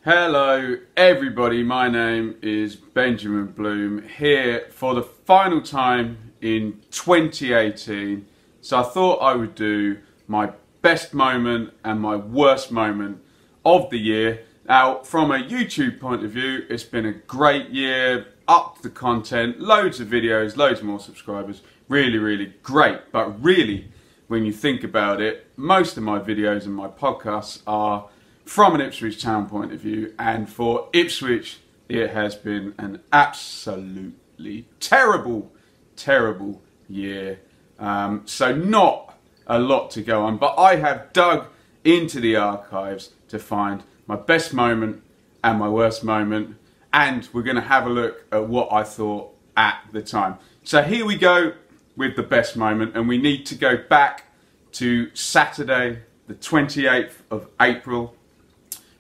Hello everybody, my name is Benjamin Bloom here for the final time in 2018. So I thought I would do my best moment and my worst moment of the year. Now from a YouTube point of view, it's been a great year, upped the content, loads of videos, loads more subscribers, really great. But really, when you think about it, most of my videos and my podcasts are from an Ipswich Town point of view, and for Ipswich it has been an absolutely terrible year. So not a lot to go on, but I have dug into the archives to find my best moment and my worst moment, and we're going to have a look at what I thought at the time. So here we go with the best moment, and we need to go back to Saturday the 28th of April.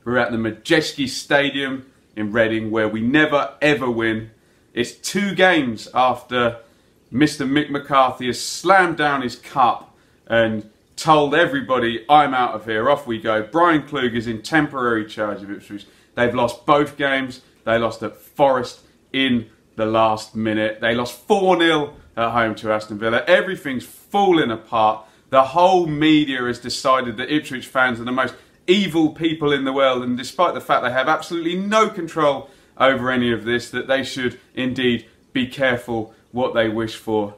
We're at the Majeski Stadium in Reading, where we never ever win. It's 2 games after Mr. Mick McCarthy has slammed down his cup and told everybody, I'm out of here, off we go. Brian Klug is in temporary charge of Ipswich. They've lost both games. They lost at Forest in the last minute. They lost 4-0 at home to Aston Villa. Everything's falling apart. The whole media has decided that Ipswich fans are the most evil people in the world, and despite the fact they have absolutely no control over any of this, that they should indeed be careful what they wish for.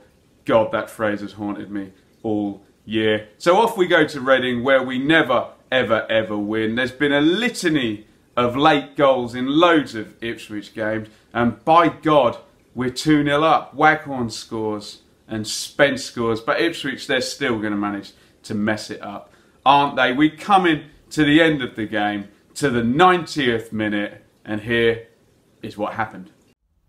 God, that phrase has haunted me all year. So off we go to Reading, where we never ever win. There's been a litany of late goals in loads of Ipswich games, and by God, we're 2-0 up. Waghorn scores and Spence scores, but Ipswich, they're still going to manage to mess it up, aren't they? We come in to the end of the game, to the 90th minute, and here is what happened.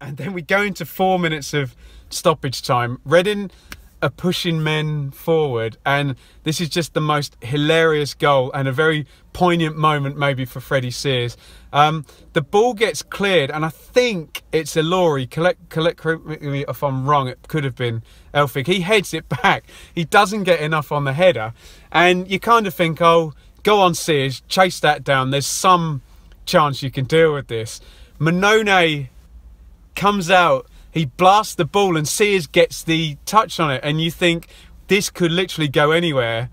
And then we go into 4 minutes of stoppage time. Reading are pushing men forward, and this is just the most hilarious goal and a very poignant moment maybe for Freddie Sears. The ball gets cleared, and I think it's a Laurie. Correct me if I'm wrong, it could have been Elphick. He heads it back. He doesn't get enough on the header, and you kind of think, oh, go on Sears, chase that down. There's some chance you can deal with this. Manone comes out, he blasts the ball, and Sears gets the touch on it, and you think this could literally go anywhere.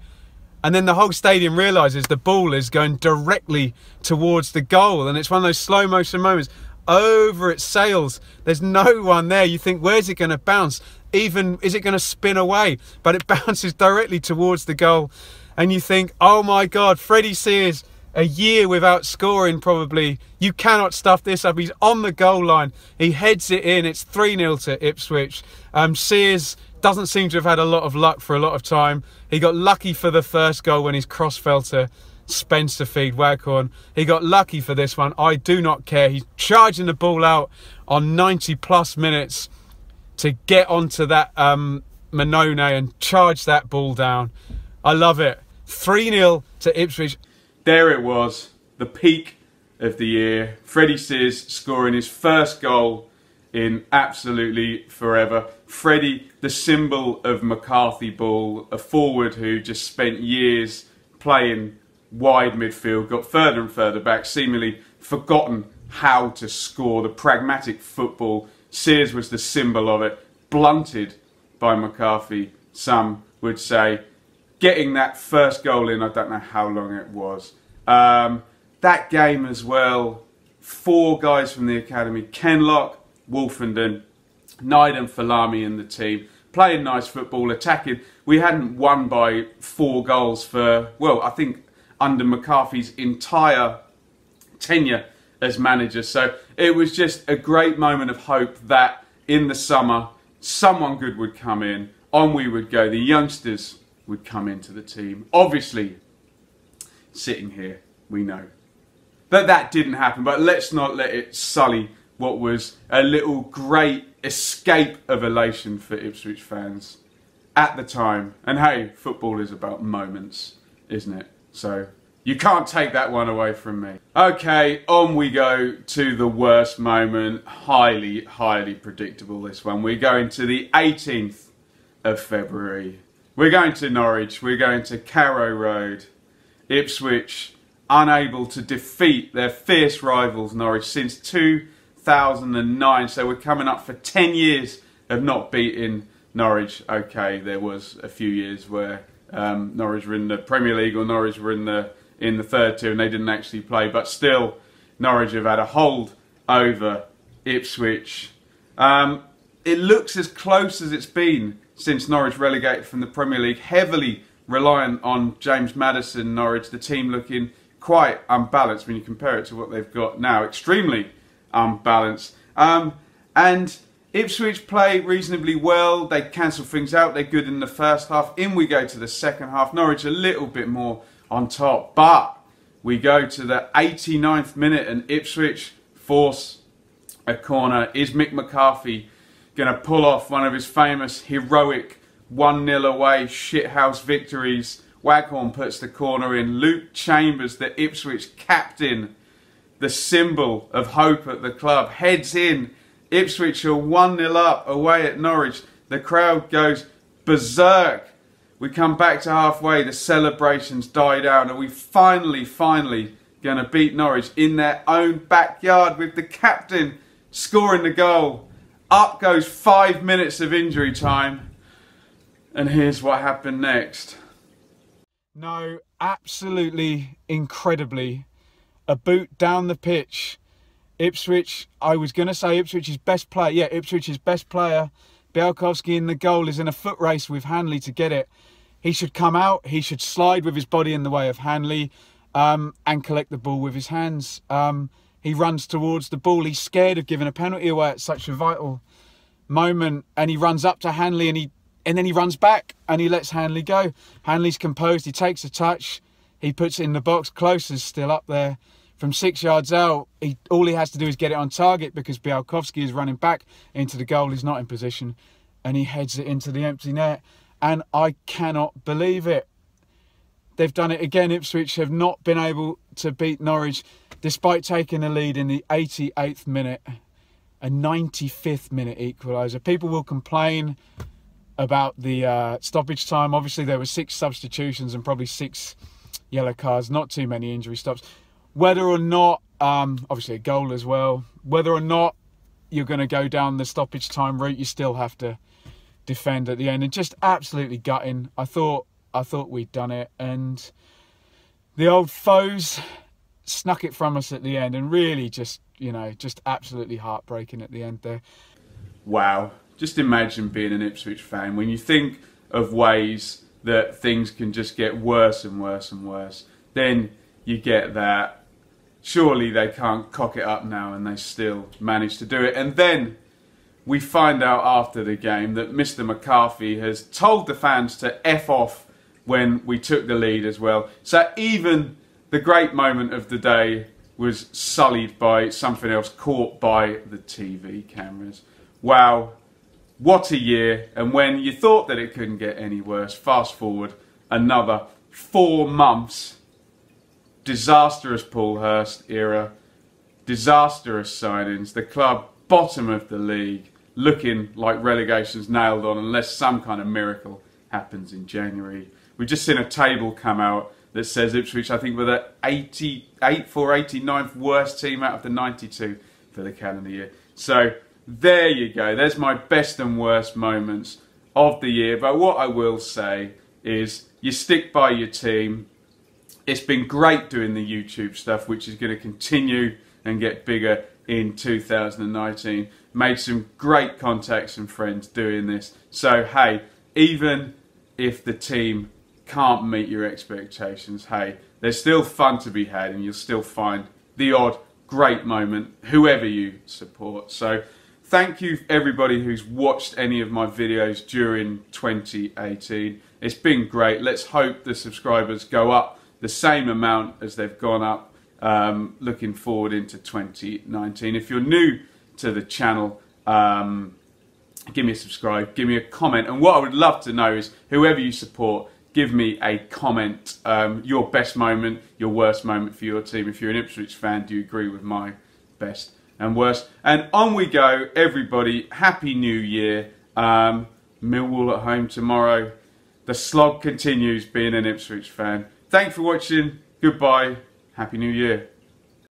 And then the whole stadium realises the ball is going directly towards the goal, and it's one of those slow motion moments. Over it sails. There's no one there. You think, where's it going to bounce? Even, is it going to spin away? But it bounces directly towards the goal. And you think, oh my God, Freddie Sears, a year without scoring probably. You cannot stuff this up. He's on the goal line. He heads it in. It's 3-0 to Ipswich. Sears doesn't seem to have had a lot of luck for a lot of time. He got lucky for the first goal when his cross fell to Spence to feed Waghorn. He got lucky for this one. I do not care. He's charging the ball out on 90+ minutes to get onto that Manone and charge that ball down. I love it. 3-0 to Ipswich. There it was, the peak of the year. Freddie Sears scoring his first goal in absolutely forever. Freddie, the symbol of McCarthy ball, a forward who just spent years playing wide midfield, got further and further back, seemingly forgotten how to score, the pragmatic football. Sears was the symbol of it, blunted by McCarthy, some would say. Getting that first goal in, I don't know how long it was. That game as well, 4 guys from the academy, Kenlock, Wolfenden, Naiden Falami in the team, playing nice football, attacking. We hadn't won by 4 goals for, well, I think under McCarthy's entire tenure as manager. So it was just a great moment of hope that in the summer, someone good would come in, on we would go, the youngsters would come into the team. Obviously, sitting here, we know that that didn't happen, but let's not let it sully what was a little great escape of elation for Ipswich fans at the time. And hey, football is about moments, isn't it? So you can't take that one away from me. Okay, on we go to the worst moment. Highly predictable, this one. We're going to the 18th of February. We're going to Norwich. We're going to Carrow Road. Ipswich unable to defeat their fierce rivals Norwich since 2009. So we're coming up for 10 years of not beating Norwich. Okay, there was a few years where Norwich were in the Premier League or Norwich were in the third tier and they didn't actually play, but still Norwich have had a hold over Ipswich. It looks as close as it's been since Norwich relegated from the Premier League, heavily reliant on James Maddison. Norwich, the team looking quite unbalanced when you compare it to what they've got now, extremely unbalanced. And Ipswich play reasonably well, they cancel things out, they're good in the first half. In we go to the second half, Norwich a little bit more on top, but we go to the 89th minute and Ipswich force a corner. Is Mick McCarthy going to pull off one of his famous heroic 1-0 away shithouse victories? Waghorn puts the corner in. Luke Chambers, the Ipswich captain, the symbol of hope at the club, heads in. Ipswich are 1-0 up away at Norwich. The crowd goes berserk. We come back to halfway, the celebrations die down, and we finally going to beat Norwich in their own backyard with the captain scoring the goal. Up goes 5 minutes of injury time, and here's what happened next. No, absolutely incredibly, a boot down the pitch. Ipswich, I was going to say Ipswich's best player. Yeah, Ipswich's best player, Białkowski, in the goal, is in a foot race with Hanley to get it. He should come out, he should slide with his body in the way of Hanley and collect the ball with his hands. He runs towards the ball. He's scared of giving a penalty away at such a vital moment. And he runs up to Hanley and then he runs back and he lets Hanley go. Hanley's composed, he takes a touch, he puts it in the box. Close is still up there. From 6 yards out, all he has to do is get it on target because Białkowski is running back into the goal. He's not in position and he heads it into the empty net. And I cannot believe it. They've done it again. Ipswich have not been able to beat Norwich despite taking a lead in the 88th minute, a 95th minute equaliser. People will complain about the stoppage time. Obviously, there were 6 substitutions and probably 6 yellow cards, not too many injury stops. Whether or not, obviously a goal as well, whether or not you're going to go down the stoppage time route, you still have to defend at the end. And just absolutely gutting. I thought we'd done it, and the old foes snuck it from us at the end, and really just, you know, just absolutely heartbreaking at the end there. Wow. Just imagine being an Ipswich fan when you think of ways that things can just get worse and worse and worse. Then you get that. Surely they can't cock it up now, and they still manage to do it. And then we find out after the game that Mr. McCarthy has told the fans to F off when we took the lead as well. So even the great moment of the day was sullied by something else caught by the TV cameras. Wow, what a year. And when you thought that it couldn't get any worse, fast forward another 4 months. Disastrous Paul Hurst era, disastrous signings, the club bottom of the league, looking like relegation's nailed on unless some kind of miracle happens in January. We've just seen a table come out that says Ipswich, I think, were the 88th or 89th worst team out of the 92 for the calendar year. So there you go. There's my best and worst moments of the year. But what I will say is you stick by your team. It's been great doing the YouTube stuff, which is going to continue and get bigger in 2019. Made some great contacts and friends doing this. So, hey, even if the team can't meet your expectations, hey, there's still fun to be had and you'll still find the odd great moment, whoever you support. So, thank you everybody who's watched any of my videos during 2018. It's been great. Let's hope the subscribers go up the same amount as they've gone up looking forward into 2019. If you're new to the channel, give me a subscribe, give me a comment, and what I would love to know is whoever you support, give me a comment, your best moment, your worst moment for your team. If you're an Ipswich fan, do you agree with my best and worst? And on we go, everybody. Happy New Year. Millwall at home tomorrow. The slog continues being an Ipswich fan. Thanks for watching. Goodbye. Happy New Year.